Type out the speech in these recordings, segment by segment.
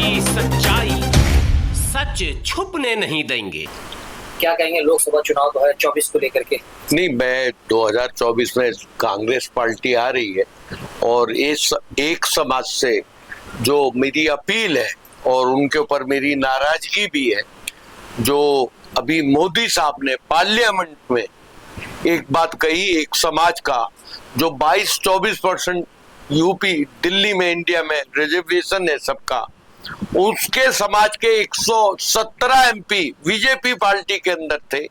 की सच्चाई सच छुपने नहीं देंगे। क्या कहेंगे लोकसभा चुनाव 2024 को लेकर के? नहीं, मैं 2024 में कांग्रेस पार्टी आ रही है और इस एक समाज से जो मेरी अपील है और उनके ऊपर मेरी नाराजगी भी है, जो अभी मोदी साहब ने पार्लियामेंट में एक बात कही, एक समाज का जो 22-24% यूपी दिल्ली में इंडिया में रिजर्वेशन है सबका, उसके समाज के 117 एमपी बीजेपी पार्टी के अंदर थे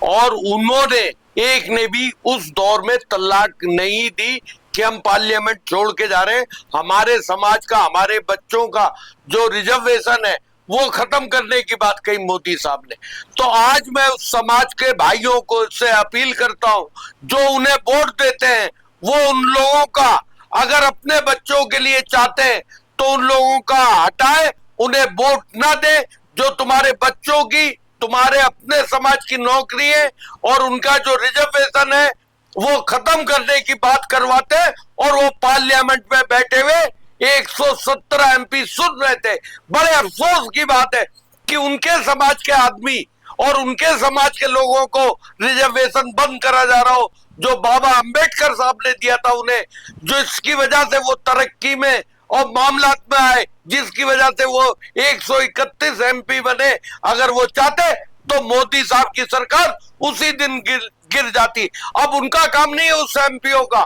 और उन्होंने एक ने भी उस दौर में तलाक नहीं दी कि हम पार्लियामेंट छोड़ के जा रहे हैं। हमारे समाज का, हमारे बच्चों का जो रिजर्वेशन है वो खत्म करने की बात कही मोदी साहब ने। तो आज मैं उस समाज के भाइयों को से अपील करता हूं, जो उन्हें वोट देते हैं वो उन लोगों का अगर अपने बच्चों के लिए चाहते हैं तो उन लोगों का हटाए, उन्हें वोट ना दे। जो तुम्हारे बच्चों की, तुम्हारे अपने समाज की नौकरी है और उनका जो रिजर्वेशन है वो खत्म करने की बात करवाते और वो पार्लियामेंट में बैठे हुए 117 एमपी सुन रहे थे। बड़े अफसोस की बात है कि उनके समाज के आदमी और उनके समाज के लोगों को रिजर्वेशन बंद करा जा रहा हो, जो बाबा अंबेडकर साहब ने दिया था उन्हें, जो इसकी वजह से वो तरक्की में और मामलात में आए, जिसकी वजह से वो 131 एमपी बने। अगर वो चाहते तो मोदी साहब की सरकार उसी दिन गिर जाती। अब उनका काम नहीं है उस एमपीओ का,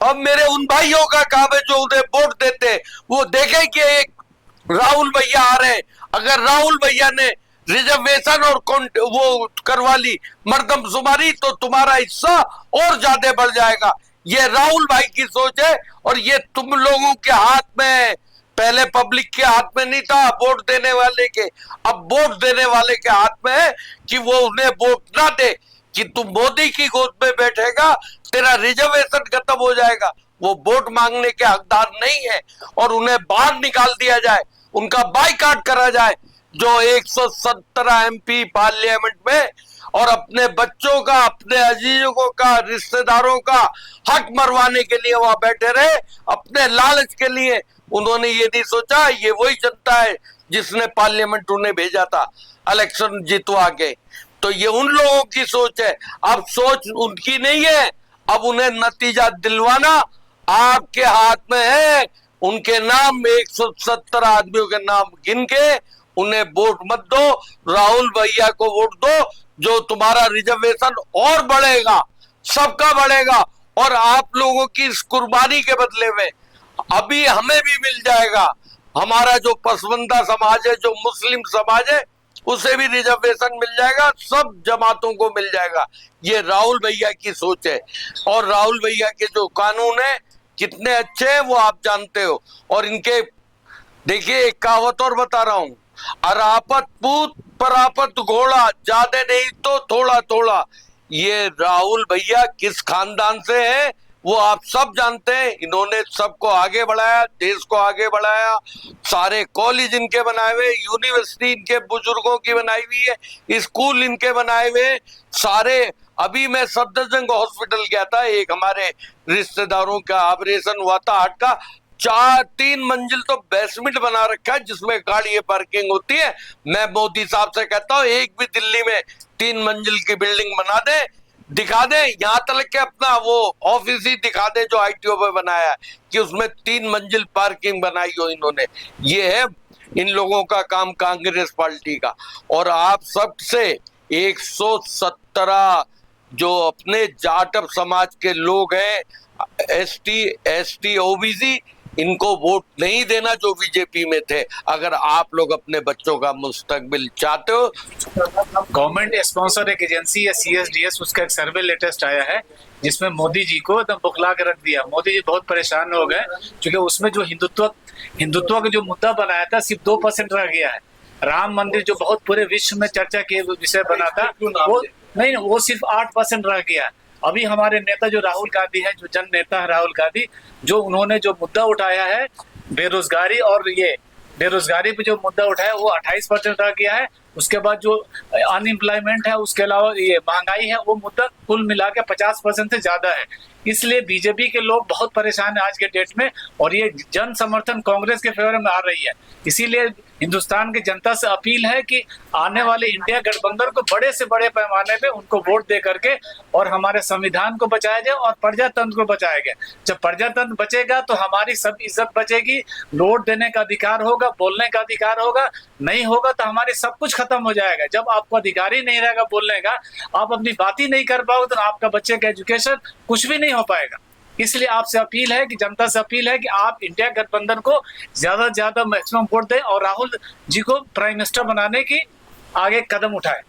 अब मेरे उन भाइयों का काम है जो उन्हें वोट देते हैं। वो देखे कि एक राहुल भैया आ रहे हैं, अगर राहुल भैया ने रिजर्वेशन और वो करवा ली मर्दमशुमारी तो तुम्हारा हिस्सा और ज्यादा बढ़ जाएगा। ये राहुल भाई की सोच है और ये तुम लोगों के हाथ में है। पहले पब्लिक के हाथ में नहीं था वोट देने वाले के, अब वोट देने वाले के हाथ में है कि वो उन्हें वोट ना दे कि तू मोदी की गोद में बैठेगा, तेरा रिजर्वेशन खत्म हो जाएगा। वो वोट मांगने के हकदार नहीं है और उन्हें बाहर निकाल दिया जाए, उनका बाइकाट करा जाए। जो 117 एमपी पार्लियामेंट में और अपने बच्चों का, अपने अजीजों का, रिश्तेदारों का हक मरवाने के लिए वहां बैठे रहे, अपने लालच के लिए। उन्होंने ये नहीं सोचा ये वही जनता है जिसने पार्लियामेंट उन्हें भेजा था इलेक्शन जितवा के। तो ये उन लोगों की सोच है, अब सोच उनकी नहीं है। अब उन्हें नतीजा दिलवाना आपके हाथ में है। उनके नाम 117 आदमियों के नाम गिन के उन्हें वोट मत दो, राहुल भैया को वोट दो, जो तुम्हारा रिजर्वेशन और बढ़ेगा, सबका बढ़ेगा। और आप लोगों की इस कुर्बानी के बदले में अभी हमें भी मिल जाएगा। हमारा जो पसमानदा समाज है, जो मुस्लिम समाज है, उसे भी रिजर्वेशन मिल जाएगा, सब जमातों को मिल जाएगा। ये राहुल भैया की सोच है और राहुल भैया के जो कानून है कितने अच्छे हैं वो आप जानते हो। और इनके देखिए एक कहावत और बता रहा हूं, अरापत पूत परापत घोड़ा, ज्यादा नहीं तो थोड़ा थोड़ा। ये राहुल भैया किस खानदान से है वो आप सब जानते हैं। इन्होंने सबको आगे बढ़ाया, देश को आगे बढ़ाया, सारे कॉलेज इनके बनाए हुए, यूनिवर्सिटी इनके बुजुर्गों की बनाई हुई है, स्कूल इनके बनाए हुए सारे। अभी मैं सफदरजंग हॉस्पिटल गया था, एक हमारे रिश्तेदारों का ऑपरेशन हुआ था हार्ट का। 3 मंजिल तो बेसमेंट बना रखा है जिसमें गाड़ी पार्किंग होती है। मैं मोदी साहब से कहता हूँ एक भी दिल्ली में 3 मंजिल की बिल्डिंग बना दे, दिखा दे, यहाँ तक के अपना वो ऑफिस ही दिखा दे जो आईटीओ पे बनाया है कि उसमें 3 मंजिल पार्किंग बनाई हो इन्होंने। ये है इन लोगों का काम, कांग्रेस पार्टी का। और आप सबसे 117 जो अपने जाटव समाज के लोग हैं, एसटी ओबीसी, इनको वोट नहीं देना जो बीजेपी में थे। अगर आप लोग अपने बच्चों का मुस्तकबिल चाहते हो। गवर्नमेंट स्पॉन्सर एक एजेंसी है CSDS, उसका एक सर्वे लेटेस्ट आया है जिसमें मोदी जी को एकदम बुखला के रख दिया। मोदी जी बहुत परेशान हो गए क्योंकि उसमें जो हिंदुत्व का जो मुद्दा बनाया था सिर्फ 2% रह गया है। राम मंदिर जो बहुत पूरे विश्व में चर्चा के विषय बना था वो सिर्फ 8% रह गया। अभी हमारे नेता जो राहुल गांधी है, जो जन नेता है राहुल गांधी, जो उन्होंने जो मुद्दा उठाया है बेरोजगारी और ये बेरोजगारी पे जो मुद्दा उठाया वो 28% रह गया है। उसके बाद जो अनएम्प्लॉयमेंट है, उसके अलावा ये महंगाई है, वो मुद्दा कुल मिला के 50% से ज्यादा है। इसलिए बीजेपी के लोग बहुत परेशान है आज के डेट में, और ये जन समर्थन कांग्रेस के फेवर में आ रही है। इसीलिए हिंदुस्तान की जनता से अपील है कि आने वाले इंडिया गठबंधन को बड़े से बड़े पैमाने पे उनको वोट दे करके और हमारे संविधान को बचाया जाए और प्रजातंत्र को बचाया गया। जब प्रजातंत्र बचेगा तो हमारी सब इज्जत बचेगी, वोट देने का अधिकार होगा, बोलने का अधिकार होगा। नहीं होगा तो हमारी सब कुछ खत्म हो जाएगा। जब आपको अधिकार ही नहीं रहेगा बोलने का, आप अपनी बात ही नहीं कर पाओगे, तो आपका बच्चे का एजुकेशन कुछ भी नहीं हो पाएगा। इसलिए आपसे अपील है कि जनता से अपील है कि आप इंडिया गठबंधन को ज्यादा से ज्यादा मैक्सिमम वोट दें और राहुल जी को प्राइम मिनिस्टर बनाने की आगे कदम उठाएं।